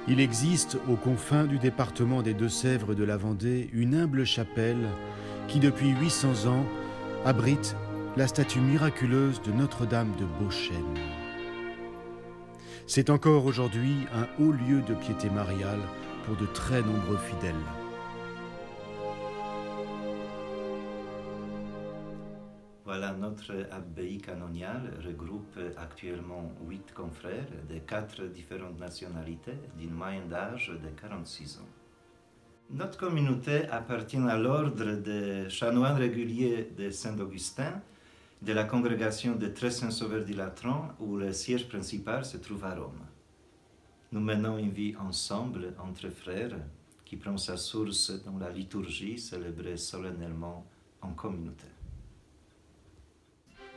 Il existe, aux confins du département des Deux-Sèvres de la Vendée, une humble chapelle qui, depuis 800 ans, abrite la statue miraculeuse de Notre-Dame de Beauchêne. C'est encore aujourd'hui un haut lieu de piété mariale pour de très nombreux fidèles. Voilà, notre abbaye canoniale regroupe actuellement 8 confrères de 4 différentes nationalités d'une moyenne d'âge de 46 ans. Notre communauté appartient à l'ordre des chanoines réguliers de Saint-Augustin, de la congrégation des Très Saints Sauveurs du Latran, où le siège principal se trouve à Rome. Nous menons une vie ensemble entre frères qui prend sa source dans la liturgie célébrée solennellement en communauté.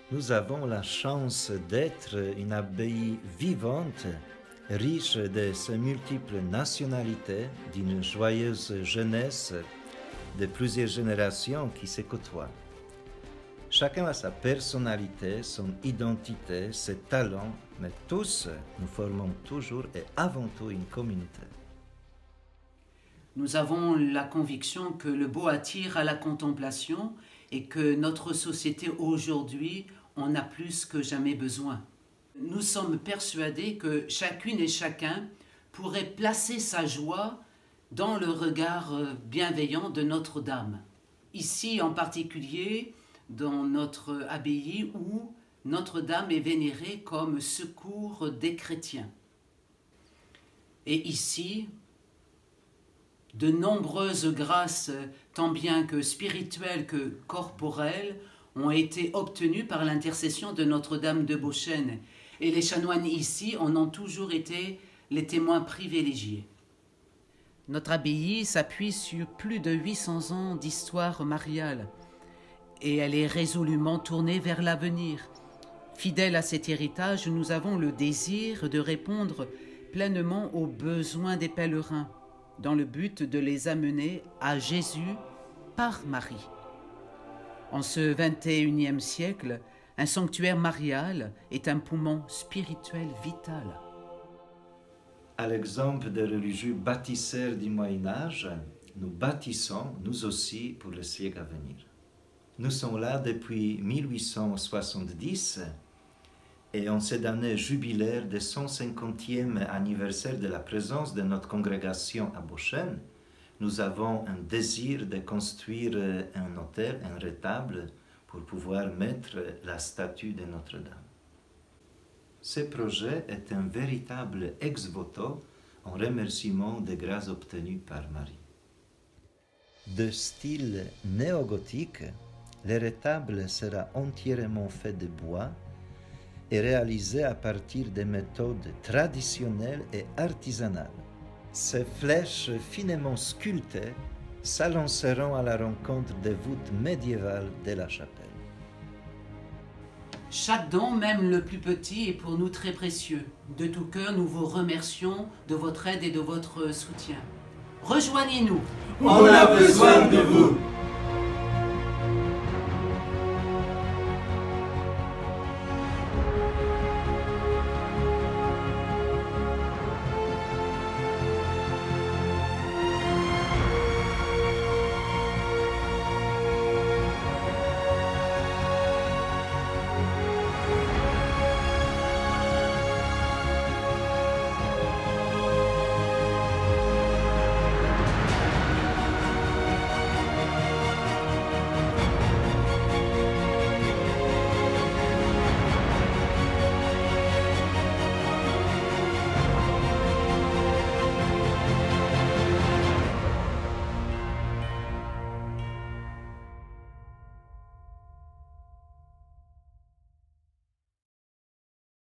Nous avons la chance d'être une abbaye vivante, riche de ses multiples nationalités, d'une joyeuse jeunesse de plusieurs générations qui se côtoient. Chacun a sa personnalité, son identité, ses talents, mais tous, nous formons toujours et avant tout une communauté. Nous avons la conviction que le beau attire à la contemplation et que notre société aujourd'hui en a plus que jamais besoin. Nous sommes persuadés que chacune et chacun pourrait placer sa joie dans le regard bienveillant de Notre-Dame. Ici en particulier, dans notre abbaye où Notre-Dame est vénérée comme secours des chrétiens. Et ici, de nombreuses grâces, tant bien que spirituelles que corporelles, ont été obtenues par l'intercession de Notre-Dame de Beauchêne. Et les chanoines ici en ont toujours été les témoins privilégiés. Notre abbaye s'appuie sur plus de 800 ans d'histoire mariale et elle est résolument tournée vers l'avenir. Fidèles à cet héritage, nous avons le désir de répondre pleinement aux besoins des pèlerins dans le but de les amener à Jésus par Marie. En ce 21e siècle, un sanctuaire marial est un poumon spirituel vital. À l'exemple des religieux bâtisseurs du Moyen-Âge, nous bâtissons, nous aussi, pour le siècle à venir. Nous sommes là depuis 1870 et en cette année jubilaire du 150e anniversaire de la présence de notre congrégation à Beauchêne, nous avons un désir de construire un autel, un retable, pour pouvoir mettre la statue de Notre-Dame. Ce projet est un véritable ex-voto en remerciement des grâces obtenues par Marie. De style néo-gothique, le retable sera entièrement fait de bois et réalisé à partir de méthodes traditionnelles et artisanales. Ces flèches finement sculptées s'alanceront à la rencontre des voûtes médiévales de la chapelle. Chaque don, même le plus petit, est pour nous très précieux. De tout cœur, nous vous remercions de votre aide et de votre soutien. Rejoignez-nous. On a besoin de vous.